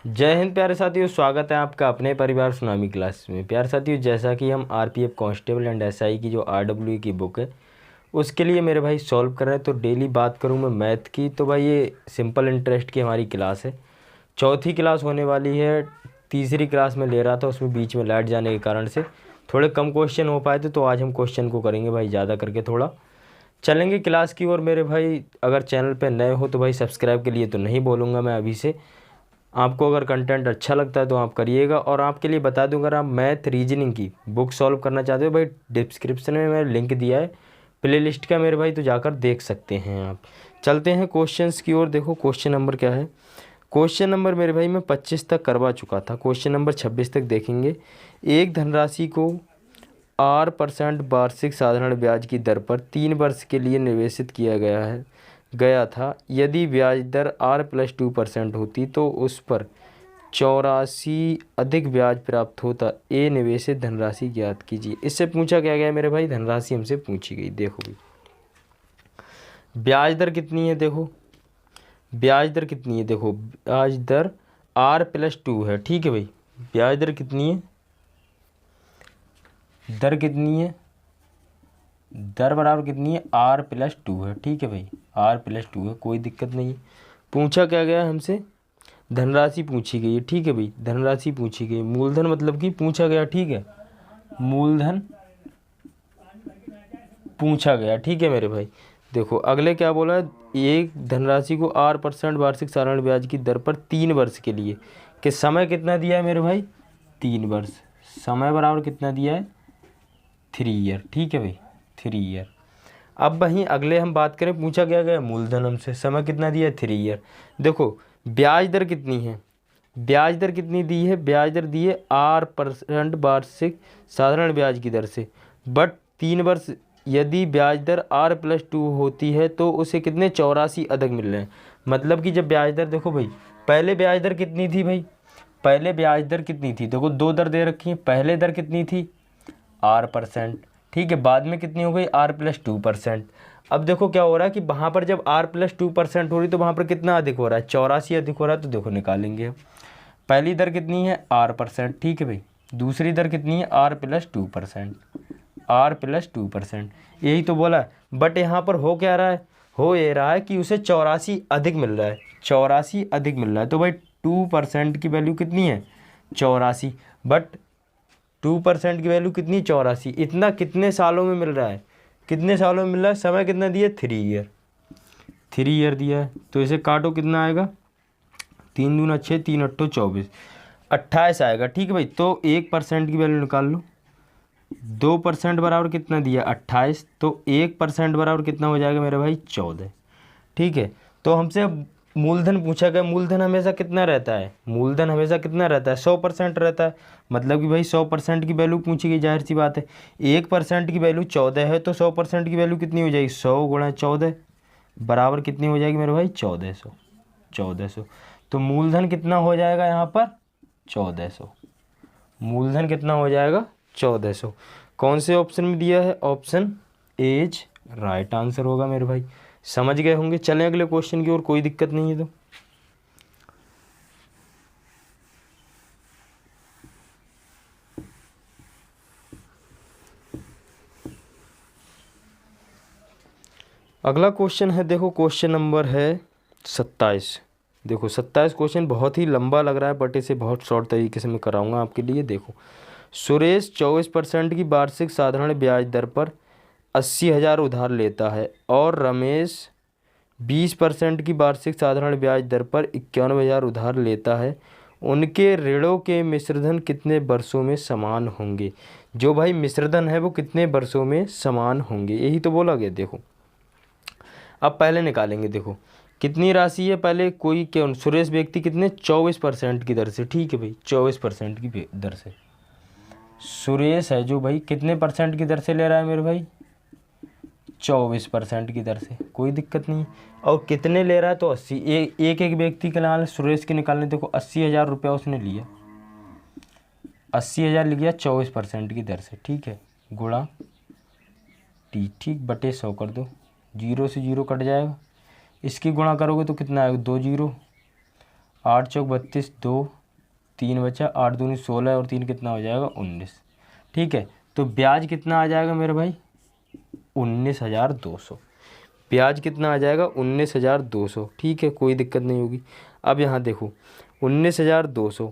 जय हिंद प्यारे साथियों, स्वागत है आपका अपने परिवार सुनामी क्लास में। प्यारे साथियों, जैसा कि हम आरपीएफ कांस्टेबल एंड एसआई की जो आरडब्ल्यू की बुक है उसके लिए मेरे भाई सॉल्व कर रहे हैं। तो डेली बात करूं मैं मैथ की, तो भाई ये सिंपल इंटरेस्ट की हमारी क्लास है। चौथी क्लास होने वाली है। तीसरी क्लास में ले रहा था, उसमें बीच में लाइट जाने के कारण से थोड़े कम क्वेश्चन हो पाए थे। तो आज हम क्वेश्चन को करेंगे भाई ज़्यादा करके, थोड़ा चलेंगे क्लास की ओर। मेरे भाई अगर चैनल पे नए हो तो भाई सब्सक्राइब के लिए तो नहीं बोलूँगा मैं अभी से। आपको अगर कंटेंट अच्छा लगता है तो आप करिएगा। और आपके लिए बता दूं, अगर आप मैथ रीजनिंग की बुक सॉल्व करना चाहते हो भाई, डिस्क्रिप्शन में मैंने लिंक दिया है प्लेलिस्ट का मेरे भाई, तो जाकर देख सकते हैं आप। चलते हैं क्वेश्चंस की ओर। देखो क्वेश्चन नंबर क्या है। क्वेश्चन नंबर मेरे भाई मैं 25 तक करवा चुका था, क्वेश्चन नंबर 26 तक देखेंगे। एक धनराशि को R% वार्षिक साधारण ब्याज की दर पर 3 वर्ष के लिए निवेशित किया गया था। यदि ब्याज दर R+2% होती तो उस पर 84 अधिक ब्याज प्राप्त होता। ए निवेशित धनराशि ज्ञात कीजिए। इससे पूछा क्या गया मेरे भाई, धनराशि हमसे पूछी गई। देखो भाई ब्याज दर कितनी है, देखो ब्याज दर कितनी है, देखो ब्याज दर R+2 है। ठीक है भाई, ब्याज दर कितनी है, दर कितनी है, दर बराबर कितनी है, R+2 है। ठीक है भाई, R+2 है, कोई दिक्कत नहीं है। पूछा क्या गया हमसे, धनराशि पूछी गई है। ठीक है भाई, धनराशि पूछी गई, मूलधन मतलब कि पूछा गया। ठीक है, मूलधन पूछा गया। ठीक है मेरे भाई, देखो अगले क्या बोला है, एक धनराशि को R% वार्षिक साधारण ब्याज की दर पर 3 वर्ष के लिए, कि समय कितना दिया है मेरे भाई, 3 वर्ष। समय बराबर कितना दिया है, 3 ईयर। ठीक है भाई, 3 ईयर। अब वहीं अगले हम बात करें, पूछा क्या गया मूलधन हमसे, समय कितना दिया है, 3 ईयर। देखो ब्याज दर कितनी है, ब्याज दर कितनी दी है, ब्याज दर दी है R% वार्षिक साधारण ब्याज की दर से, बट 3 वर्ष। यदि ब्याज दर R+2 होती है तो उसे कितने 84 अधिक मिल रहे हैं। मतलब कि जब ब्याज दर, देखो भाई पहले ब्याज दर कितनी थी भाई, पहले ब्याज दर कितनी थी, देखो दो दर दे रखी है। पहले दर कितनी थी, R%। ठीक है, बाद में कितनी हो गई, R+2%। अब देखो क्या हो रहा है कि वहाँ पर जब R+2% हो रही तो वहाँ पर कितना अधिक हो रहा है, 84 अधिक हो रहा है। तो देखो निकालेंगे हम। पहली दर कितनी है, R%। ठीक है भाई, दूसरी दर कितनी है, R+2%, R+2%। यही तो बोला है। बट यहाँ पर हो क्या रहा है, हो ये रहा है कि उसे 84 अधिक मिल रहा है, 84 अधिक मिल रहा है। तो भाई 2% की वैल्यू कितनी है, 84। बट 2% की वैल्यू कितनी, 84। इतना कितने सालों में मिल रहा है, कितने सालों में मिल रहा है, समय कितना दिया, 3 ईयर। 3 ईयर दिया है। तो इसे काटो, कितना आएगा, 3×2=6, 3×8=24, 28 आएगा। ठीक है भाई, तो 1% की वैल्यू निकाल लो। 2% बराबर कितना दिया, 28। तो 1% बराबर कितना हो जाएगा मेरे भाई, 14। ठीक है, तो हमसे अब मूलधन पूछा गया। मूलधन हमेशा कितना रहता है, मूलधन हमेशा कितना रहता है, 100% रहता है। मतलब कि भाई 100% की वैल्यू पूछी गई, जाहिर सी बात है। 1% की वैल्यू 14 है, तो 100% की वैल्यू कितनी हो जाएगी, 100×14 बराबर कितनी हो जाएगी मेरे भाई, 1400। 1400। तो मूलधन कितना हो जाएगा यहाँ पर, 1400। मूलधन कितना हो जाएगा, 1400। कौन से ऑप्शन में दिया है, ऑप्शन एज राइट आंसर होगा मेरे भाई। समझ गए होंगे। चलें अगले क्वेश्चन की ओर, कोई दिक्कत नहीं है। तो अगला क्वेश्चन है, देखो क्वेश्चन नंबर है 27। देखो 27 क्वेश्चन बहुत ही लंबा लग रहा है, बट इसे बहुत शॉर्ट तरीके से मैं कराऊंगा आपके लिए। देखो, सुरेश 24% की वार्षिक साधारण ब्याज दर पर 80,000 उधार लेता है और रमेश 20% की वार्षिक साधारण ब्याज दर पर 91,000 उधार लेता है। उनके ऋणों के मिश्रधन कितने वर्षों में समान होंगे। जो भाई मिश्रधन है वो कितने वर्षों में समान होंगे, यही तो बोला गया। देखो अब पहले निकालेंगे। देखो कितनी राशि है, पहले कोई क्या, सुरेश व्यक्ति कितने 24% की दर से, ठीक है भाई 24% की दर से सुरेश है जो भाई कितने परसेंट की दर से ले रहा है मेरे भाई, 24% की दर से, कोई दिक्कत नहीं। और कितने ले रहा है, तो 80। एक एक व्यक्ति के नाम सुरेश के निकालने, देखो 80,000 रुपया उसने लिया, 80,000 लिया 24% की दर से। ठीक है, गुणा टी, ठीक, बटे 100 कर दो, 0 से 0 कट जाएगा। इसकी गुणा करोगे तो कितना आएगा, 2 जीरो, 8 चौक 32, 2 3 बचा, 8 दूनी 16 और 3 कितना हो जाएगा 19। ठीक है, तो ब्याज कितना आ जाएगा मेरे भाई 19,200। ब्याज कितना आ जाएगा 19,200। ठीक है, कोई दिक्कत नहीं होगी। अब यहाँ देखो 19,200,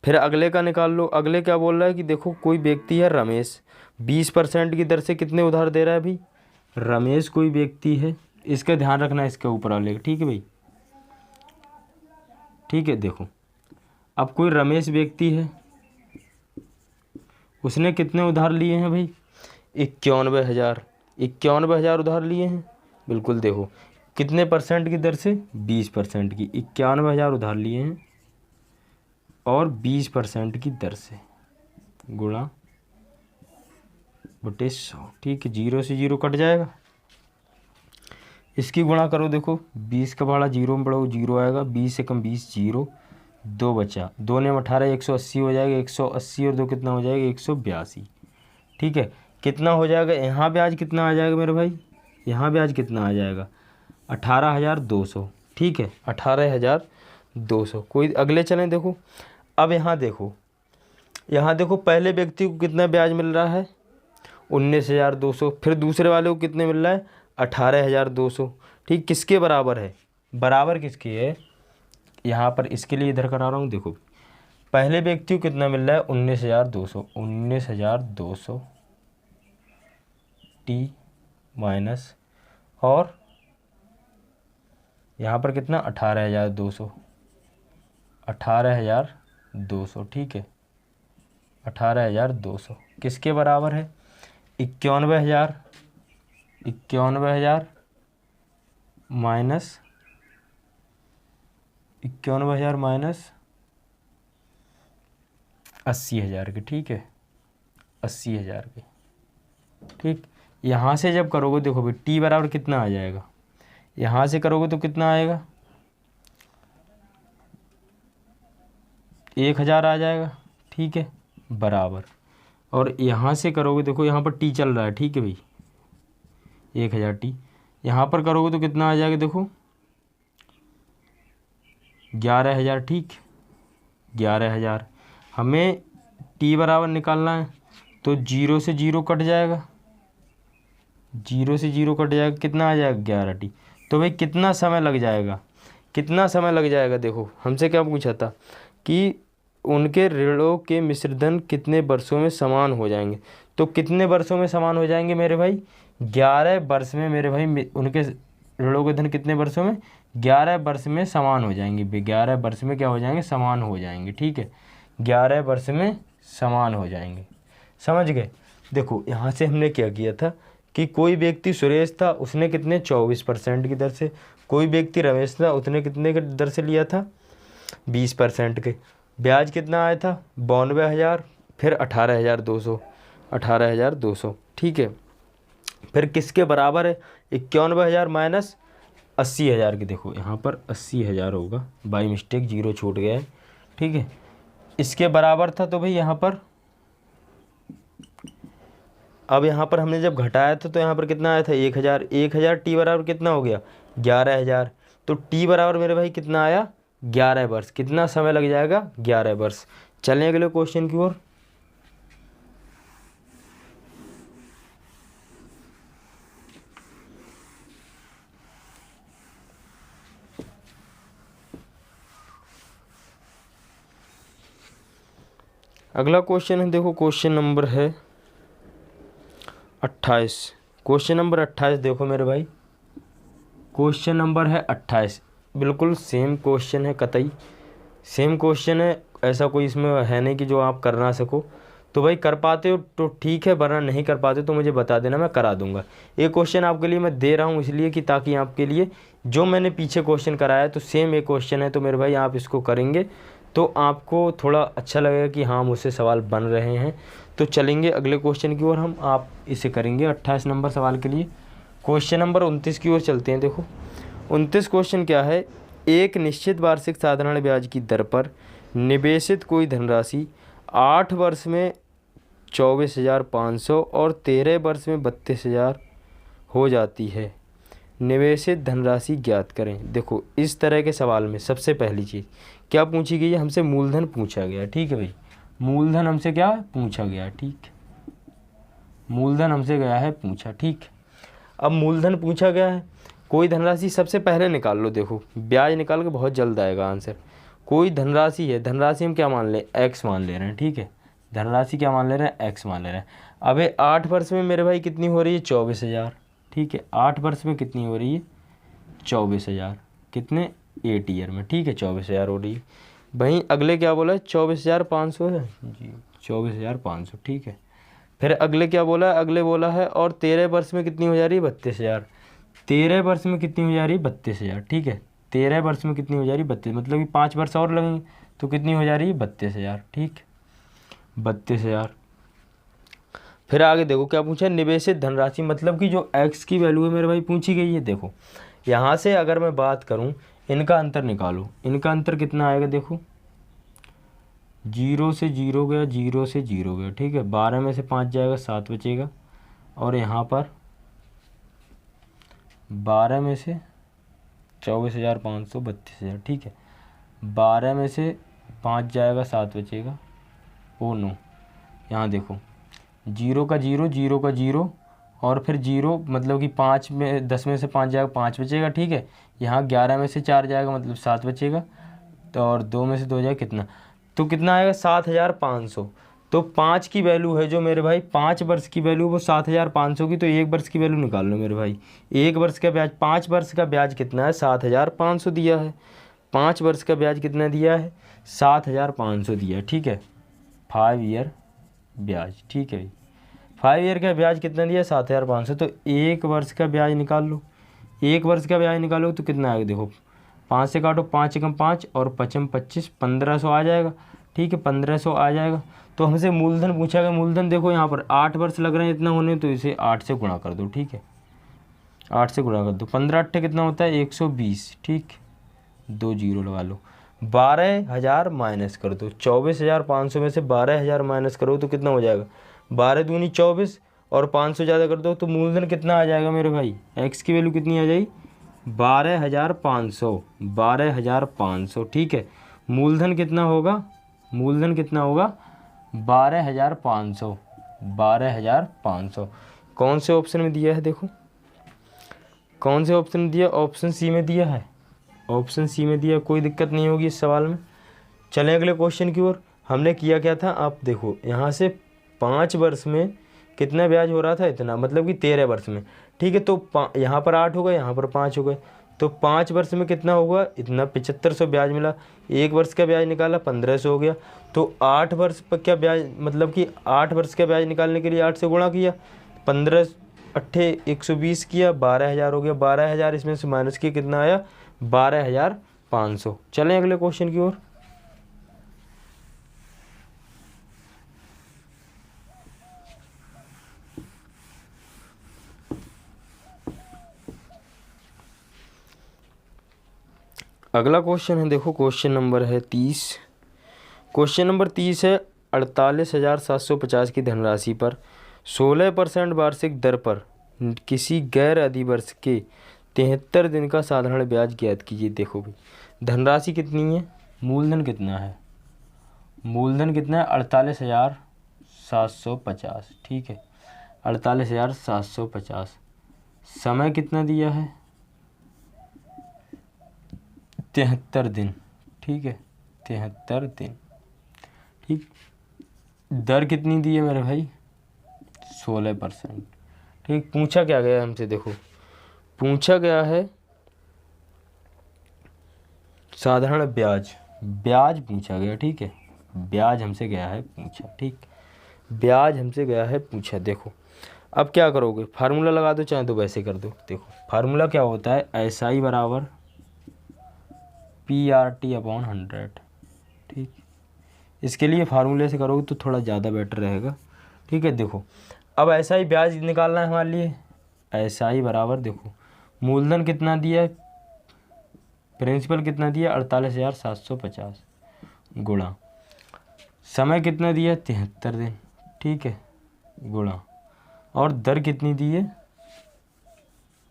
फिर अगले का निकाल लो। अगले क्या बोल रहा है कि देखो कोई व्यक्ति है रमेश, 20% की दर से कितने उधार दे रहा है भाई रमेश, कोई व्यक्ति है, इसका ध्यान रखना है इसके ऊपर वाले। ठीक है भाई, ठीक है। देखो अब कोई रमेश व्यक्ति है, उसने कितने उधार लिए हैं भाई 91,000, 91,000 उधार लिए हैं। बिल्कुल, देखो कितने परसेंट की दर से 20% की, 91,000 उधार लिए हैं और 20% की दर से गुणा बटे 100। ठीक है, 0 से 0 कट जाएगा, इसकी गुणा करो। देखो 20 का भाड़ा 0 में बढ़ाओ 0 आएगा, 20 से कम 20 0, 2 बचा, 2 ने 18 180 हो जाएगा, 180 और 2 कितना हो जाएगा 182। ठीक है, कितना हो जाएगा यहाँ ब्याज कितना आ जाएगा मेरे भाई, यहाँ ब्याज कितना आ जाएगा 18,200। ठीक है, 18,200। कोई अगले चलें। देखो अब यहाँ देखो, यहाँ देखो पहले व्यक्ति को कितना ब्याज मिल रहा है 19,200, फिर दूसरे वाले को कितने मिल रहा है 18,200। ठीक, किसके बराबर है, बराबर किसकी है, यहाँ पर इसके लिए इधर करा रहा हूँ। देखो पहले व्यक्ति को कितना मिल रहा है 19,200, 19,200 टी माइनस, और यहाँ पर कितना 18,200, 18,200। ठीक है, 18,200 किसके बराबर है 91,000, 91,000 माइनस 91,000 माइनस 80,000 के। ठीक है, 80,000 के। ठीक, यहाँ से जब करोगे देखो भाई टी बराबर कितना आ जाएगा, यहाँ से करोगे तो कितना आएगा 1,000 आ जाएगा। ठीक है, बराबर, और यहाँ से करोगे देखो यहाँ पर टी चल रहा है। ठीक है भाई, 1,000 टी, यहाँ पर करोगे तो कितना आ जाएगा देखो 11,000। ठीक, 11,000। हमें टी बराबर निकालना है तो 0 से 0 कट जाएगा, 0 से 0 कट जाएगा, कितना आ जाएगा 11 टी। तो भाई कितना समय लग जाएगा, कितना समय लग जाएगा। देखो हमसे क्या पूछा था कि उनके ऋणों के मिश्रधन कितने वर्षों में समान हो जाएंगे, तो कितने वर्षों में समान हो जाएंगे मेरे भाई 11 वर्ष में मेरे भाई। उनके ऋणों के धन कितने वर्षों में 11 वर्ष में समान हो जाएंगे, 11 वर्ष में क्या हो जाएंगे समान हो जाएंगे। ठीक है, 11 वर्ष में समान हो जाएंगे, समझ गए। देखो यहाँ से हमने क्या किया था कि कोई व्यक्ति सुरेश था, उसने कितने 24% की दर से, कोई व्यक्ति रमेश था, उसने कितने की दर से लिया था 20% के। ब्याज कितना आया था 92,000, फिर 18,200, 18,200। ठीक है, फिर किसके बराबर है 91,000 माइनस 80,000 की। देखो यहाँ पर 80,000 होगा, बाई मिस्टेक 0 छूट गया है। ठीक है, इसके बराबर था, तो भाई यहाँ पर अब यहाँ पर हमने जब घटाया था तो यहाँ पर कितना आया था 1,000, 1,000 टी बराबर कितना हो गया 11,000, तो टी बराबर मेरे भाई कितना आया 11 वर्ष। कितना समय लग जाएगा 11 वर्ष। चलें अगले क्वेश्चन की ओर। अगला क्वेश्चन है, देखो क्वेश्चन नंबर है 28। क्वेश्चन नंबर 28 देखो मेरे भाई, क्वेश्चन नंबर है 28, बिल्कुल सेम क्वेश्चन है, कतई सेम क्वेश्चन है, ऐसा कोई इसमें है नहीं कि जो आप कर ना सको। तो भाई कर पाते हो तो ठीक है, वरना नहीं कर पाते तो मुझे बता देना, मैं करा दूंगा। ये क्वेश्चन आपके लिए मैं दे रहा हूँ इसलिए कि ताकि आपके लिए जो मैंने पीछे क्वेश्चन कराया तो सेम एक क्वेश्चन है, तो मेरे भाई आप इसको करेंगे तो आपको थोड़ा अच्छा लगेगा कि हाँ मुझसे सवाल बन रहे हैं। तो चलेंगे अगले क्वेश्चन की ओर, हम आप इसे करेंगे 28 नंबर सवाल के लिए। क्वेश्चन नंबर 29 की ओर चलते हैं। देखो 29 क्वेश्चन क्या है, एक निश्चित वार्षिक साधारण ब्याज की दर पर निवेशित कोई धनराशि 8 वर्ष में 24,500 और 13 वर्ष में 32,000 हो जाती है। निवेशित धनराशि ज्ञात करें। देखो इस तरह के सवाल में सबसे पहली चीज़ क्या पूछी गई है, हमसे मूलधन पूछा गया। ठीक है भाई, मूलधन हमसे क्या पूछा गया, ठीक, मूलधन हमसे गया है पूछा। ठीक, अब मूलधन पूछा गया है, कोई धनराशि सबसे पहले निकाल लो। देखो ब्याज निकाल के बहुत जल्द आएगा आंसर। कोई धनराशि है, धनराशि हम क्या मान लें, एक्स मान ले रहे हैं। ठीक है, धनराशि क्या मान ले रहे हैं, एक्स मान ले रहे हैं। अब ये 8 वर्ष में मेरे भाई कितनी हो रही है, 24,000। ठीक है, 8 वर्ष में कितनी हो रही है, 24,000। कितने, 8 ईयर में। ठीक है, 24,000 हो रही है। वहीं अगले क्या बोला है, 24,500 है जी, 24,500। ठीक है, फिर अगले क्या बोला है, अगले बोला है और 13 वर्ष में कितनी हो जा रही है, 32,000। 13 वर्ष में कितनी हो जा रही है, 32,000। ठीक है, 13 वर्ष में कितनी हो जा रही है, 32, मतलब कि 5 वर्ष और लगेंगे तो कितनी हो जा रही है, 32,000। ठीक, 32,000। फिर आगे देखो क्या पूछा है, निवेशित धनराशि, मतलब कि जो एक्स की वैल्यू है मेरे भाई पूछी गई है। देखो यहाँ से अगर मैं बात करूँ, इनका अंतर निकालो, इनका अंतर कितना आएगा, देखो 0 से 0 गया, 0 से 0 गया। ठीक है, 12 में से 5 जाएगा, 7 बचेगा। और यहाँ पर 12 में से 24,500, 32,000। ठीक है, 12 में से 5 जाएगा, 7 बचेगा। ओ नो, यहाँ देखो 0 का 0, 0 का 0 और फिर 0, मतलब कि 5 में 10 में से 5 जाएगा, 5 बचेगा। ठीक है, यहाँ 11 में से 4 जाएगा, मतलब 7 बचेगा। तो और 2 में से 2 जाएगा, कितना, तो कितना आएगा, 7,500। तो 5 की वैल्यू है जो मेरे भाई, 5 वर्ष की वैल्यू वो 7,500 की। तो 1 वर्ष की वैल्यू निकाल लो मेरे भाई। 1 वर्ष का ब्याज, 5 वर्ष का ब्याज कितना है, 7,500 दिया है। 5 वर्ष का ब्याज कितना दिया है, 7,500 दिया है। ठीक है, 5 ईयर ब्याज। ठीक है, 5 ईयर का ब्याज कितना दिया, 7,500। तो 1 वर्ष का ब्याज निकाल लो। 1 वर्ष का ब्याज निकालो तो कितना आएगा, देखो 5 से काटो, 5 एकम 5 और 5 25, 1500 आ जाएगा। ठीक है, 1500 आ जाएगा। तो हमसे मूलधन पूछा गया। मूलधन देखो यहाँ पर 8 वर्ष लग रहे हैं इतना होने, तो इसे 8 से गुणा कर दो। ठीक है, 8 से गुणा कर दो, 15 8 कितना होता है, 120। ठीक, 2 जीरो लगा लो। 12,000 माइनस कर दो, 24,500 में से 12,000 माइनस करो तो कितना हो जाएगा, 12 दूनी 24 और 500 ज़्यादा कर दो तो मूलधन कितना आ जाएगा मेरे भाई, एक्स की वैल्यू कितनी आ जाएगी, 12,500। 12,500। ठीक है, मूलधन कितना होगा, मूलधन कितना होगा, 12,500। 12,500 कौन से ऑप्शन में दिया है, देखो कौन से ऑप्शन में दिया, ऑप्शन सी में दिया है। ऑप्शन सी में दिया, कोई दिक्कत नहीं होगी इस सवाल में। चलें अगले क्वेश्चन की ओर। हमने किया क्या था, आप देखो यहाँ से 5 वर्ष में कितना ब्याज हो रहा था, इतना, मतलब कि 13 वर्ष में। ठीक है, तो यहाँ पर 8 हो गए, यहाँ पर 5 हो गए, तो 5 वर्ष में कितना होगा, इतना 7500 ब्याज मिला। 1 वर्ष का ब्याज निकाला, 1500 हो गया। तो 8 वर्ष पर क्या ब्याज, मतलब कि 8 वर्ष का ब्याज निकालने के लिए 8 से गुणा किया, 15 अट्ठे 120 किया, 12,000 हो गया। 12,000 इसमें से माइनस किया, कितना आया, 12,500। चलें अगले क्वेश्चन की ओर। अगला क्वेश्चन है, देखो क्वेश्चन नंबर है 30। क्वेश्चन नंबर 30 है, 48,750 की धनराशि पर 16% वार्षिक दर पर किसी गैर अधिवर्ष के 73 दिन का साधारण ब्याज ज्ञात कीजिए। देखो भाई, धनराशि कितनी है, मूलधन कितना है, मूलधन कितना है, 48,750। ठीक है, 48,750। समय कितना दिया है, 73 दिन। ठीक है, 73 दिन। ठीक, दर कितनी दी है मेरे भाई, 16%। ठीक, पूछा क्या गया हमसे, देखो पूछा गया है साधारण ब्याज, ब्याज पूछा गया। ठीक है, ब्याज हमसे गया है पूछा। ठीक, ब्याज हमसे गया है पूछा। देखो अब क्या करोगे, फार्मूला लगा दो, चाहे तो वैसे कर दो। देखो फार्मूला क्या होता है, SI बराबर PRT/100। ठीक, इसके लिए फार्मूले से करोगे तो थोड़ा ज़्यादा बेटर रहेगा। ठीक है, देखो अब SI ब्याज निकालना है हमारे लिए। SI बराबर, देखो मूलधन कितना दिया है, प्रिंसिपल कितना दिया, 48,750 गुणा समय कितना दिया, 73 दिन। ठीक है, गुणा और दर कितनी दी है,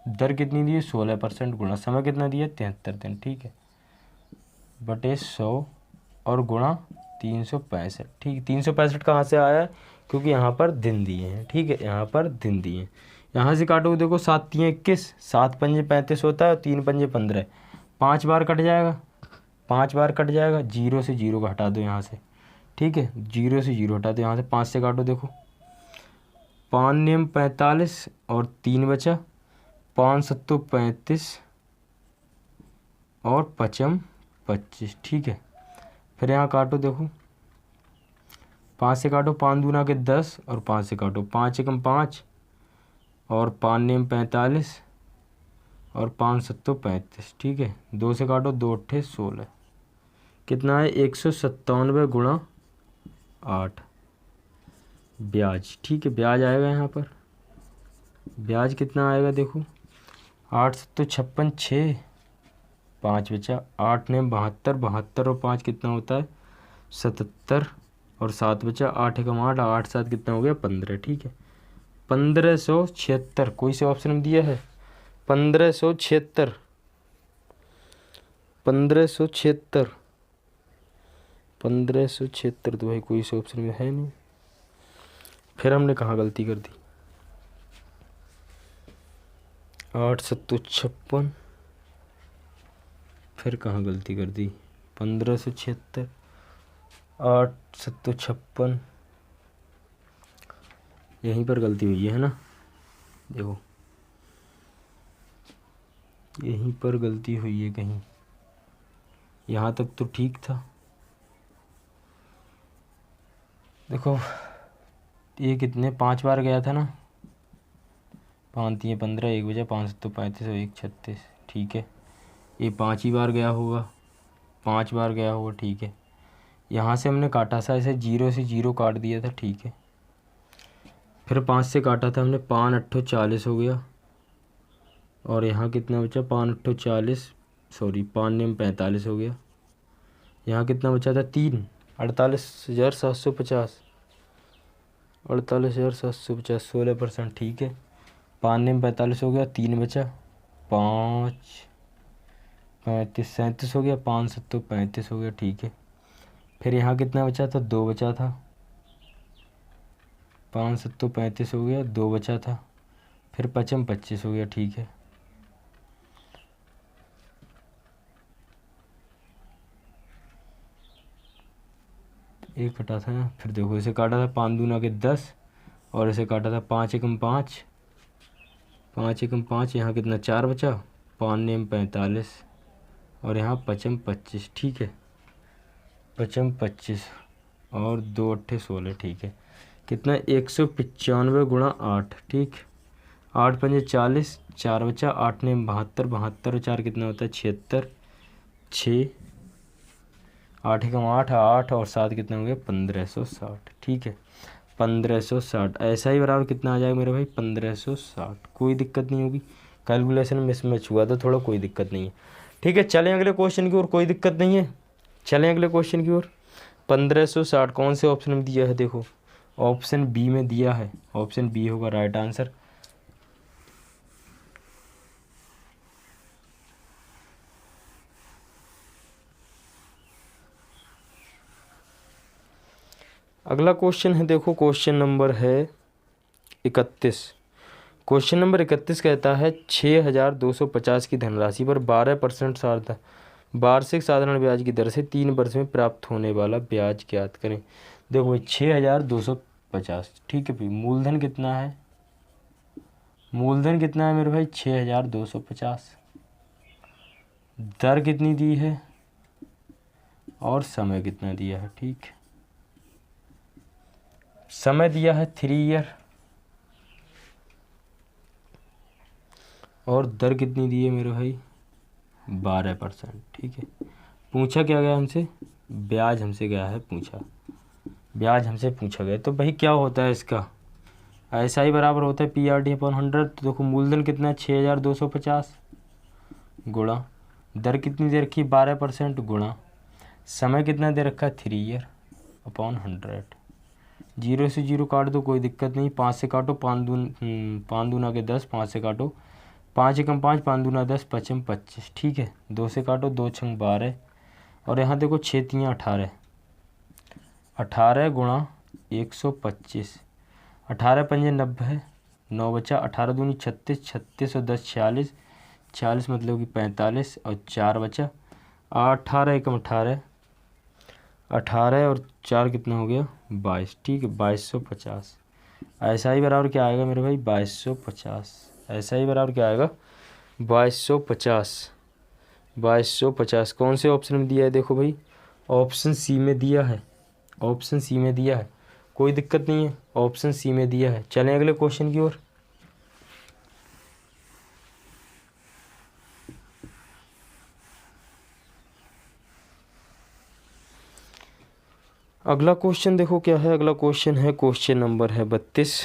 दर कितनी दी है 16% गुणा समय कितना दिया 73 दिन, ठीक है, बटे 100 और गुणा 365, ठीक। 365 कहाँ से आया है, क्योंकि यहाँ पर दिन दिए हैं, ठीक है, यहाँ पर दिन दिए हैं। यहाँ से काटो, देखो 7 3 21, 7 पंजे 35 होता है और 3 पंजे 15, 5 बार कट जाएगा, 5 बार कट जाएगा, 0 से 0 का हटा दो यहाँ से, ठीक है, 0 से 0 हटा दो यहाँ से, 5 से काटो, देखो 5 नियम 45 और 3 बचा, 5 सत्तू 35 और पचम 25, ठीक है। फिर यहाँ काटो, देखो 5 से काटो, 5 दूना के 10 और 5 से काटो, 5 एकम 5 और 5 नियम 45 और 5 सत्तू 35, ठीक है। 2 से काटो, 2 अट्ठे 16, कितना है 197 गुणा 8 ब्याज, ठीक है, ब्याज आएगा यहाँ पर, ब्याज कितना आएगा, देखो 8 सत्तू 56, 6 5 बचा, 8 ने 72, 72 और 5 कितना होता है 77 और 7 बचा, 8 एकम 8, 8 7 कितना हो गया 15, ठीक है। 1576, कोई से ऑप्शन में दिया है 1576, 1576, 1576 तो भाई कोई से ऑप्शन में है नहीं। फिर हमने कहाँ गलती कर दी, 8 सत्तू 56, फिर कहाँ गलती कर दी, 1576, 8 सत्तू 56, यहीं पर गलती हुई है ना, देखो यहीं पर गलती हुई है कहीं, यहाँ तक तो ठीक था। देखो ये कितने 5 बार गया था ना, 5 3 15, 1 बजा, 5 सत्तू 35 और 1 36, ठीक है। ये 5 ही बार गया होगा, 5 बार गया होगा, ठीक है। यहाँ से हमने काटा था ऐसे, 0 से 0 काट दिया था, ठीक है। फिर 5 से काटा था हमने, 5 अट्ठो 40 हो गया, और यहाँ कितना बचा 5 अट्ठो 40, सॉरी 5 नियम 45 हो गया। यहाँ कितना बचा था 3, 48,750, 48,750, 16%, ठीक है। 5 नियम 45 हो गया, 3 बचा, 5 35 37 हो गया, 5 सत्तू 35 हो गया, ठीक है। फिर यहाँ कितना बचा था 2 बचा था, 5 सत्तू 35 हो गया, 2 बचा था, फिर पचम 25 हो गया, ठीक है। एक कटा था ना, फिर देखो इसे काटा था 5 दूना के 10 और इसे काटा था 5 एकम 5, 5 एकम 5, यहाँ कितना 4 बचा, 5 नियम 45 और यहाँ पचम 25, ठीक है, पचम 25 और 2 अट्ठे 16, ठीक है। कितना 195 गुणा 8, ठीक, 8 पंजे 40, 4 बचा, 8 नियम 72, 72 और 4 कितना होता है 76, 6 8 एकम 8, 8 और 7 कितना हो गया 1560, ठीक है, 1560। ऐसा ही बराबर कितना आ जाएगा मेरे भाई 1560, कोई दिक्कत नहीं होगी, कैलकुलेशन मिसमैच हुआ तो थोड़ा, कोई दिक्कत नहीं है, ठीक है। चलें अगले क्वेश्चन की ओर, कोई दिक्कत नहीं है, चलें अगले क्वेश्चन की ओर। 1560 कौन से ऑप्शन में दिया है, देखो ऑप्शन बी में दिया है, ऑप्शन बी होगा राइट आंसर। अगला क्वेश्चन है, देखो क्वेश्चन नंबर है 31। क्वेश्चन नंबर 31 कहता है 6,250 की धनराशि पर 12% वार्षिक साधारण ब्याज की दर से 3 वर्ष में प्राप्त होने वाला ब्याज ज्ञात करें। देखो भाई 6,250, ठीक है भाई, मूलधन कितना है, मूलधन कितना है मेरे भाई 6,250, दर कितनी दी है और समय कितना दिया है, ठीक, समय दिया है 3 ईयर और दर कितनी दी है मेरे भाई 12%, ठीक है। पूछा क्या गया हमसे, ब्याज हमसे गया है पूछा, ब्याज हमसे पूछा गया, तो भाई क्या होता है इसका, ऐसा ही बराबर होता है PRT/100। तो देखो मूलधन कितना है 6,250 गुणा, दर कितनी दे रखी 12% गुणा, समय कितना दे रखा है 3 ईयर अपॉन 100। 0 से 0 काट दो, कोई दिक्कत नहीं, 5 से काटो, 5 दूना के 10, 5 से काटो, 5 एकम 5, 5 दूना 10, 5 25। ठीक है, 2 से काटो, 2 छंग 12 और यहाँ देखो 6 तियाँ 18, 18 गुणा 125, 18 पंजे 90, 9 बचा, 18 दूनी 36, 36 और 10 46, 46 मतलब कि 45 और 4 बचा, 18 एकम 18, 18 और 4 कितना हो गया 22। ठीक है, 2250। ऐसा ही बराबर क्या आएगा मेरे भाई 2250। ऐसा ही बराबर क्या आएगा 2250। 2250 कौन से ऑप्शन में दिया है देखो भाई, ऑप्शन सी में दिया है, ऑप्शन सी में दिया है, कोई दिक्कत नहीं है, ऑप्शन सी में दिया है। चलें अगले क्वेश्चन की ओर। अगला क्वेश्चन देखो क्या है, अगला क्वेश्चन है क्वेश्चन नंबर है 32।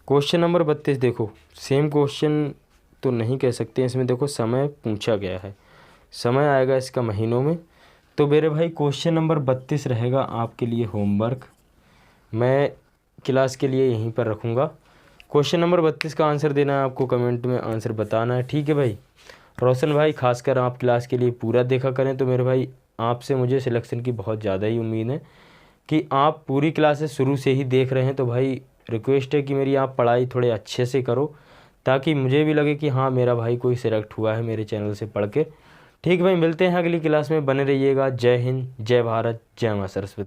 क्वेश्चन नंबर 32 देखो, सेम क्वेश्चन तो नहीं कह सकते, इसमें देखो समय पूछा गया है, समय आएगा इसका महीनों में। तो मेरे भाई क्वेश्चन नंबर 32 रहेगा आपके लिए होमवर्क, मैं क्लास के लिए यहीं पर रखूँगा। क्वेश्चन नंबर 32 का आंसर देना है आपको, कमेंट में आंसर बताना है। ठीक है भाई, रोशन भाई खासकर आप क्लास के लिए पूरा देखा करें। तो मेरे भाई आपसे मुझे सिलेक्शन की बहुत ज़्यादा ही उम्मीद है कि आप पूरी क्लासेस शुरू से ही देख रहे हैं। तो भाई रिक्वेस्ट है कि मेरी आप पढ़ाई थोड़े अच्छे से करो, ताकि मुझे भी लगे कि हाँ मेरा भाई कोई सिलेक्ट हुआ है मेरे चैनल से पढ़ के। ठीक भाई, मिलते हैं अगली क्लास में, बने रहिएगा। जय हिंद, जय भारत, जय माँ सरस्वती।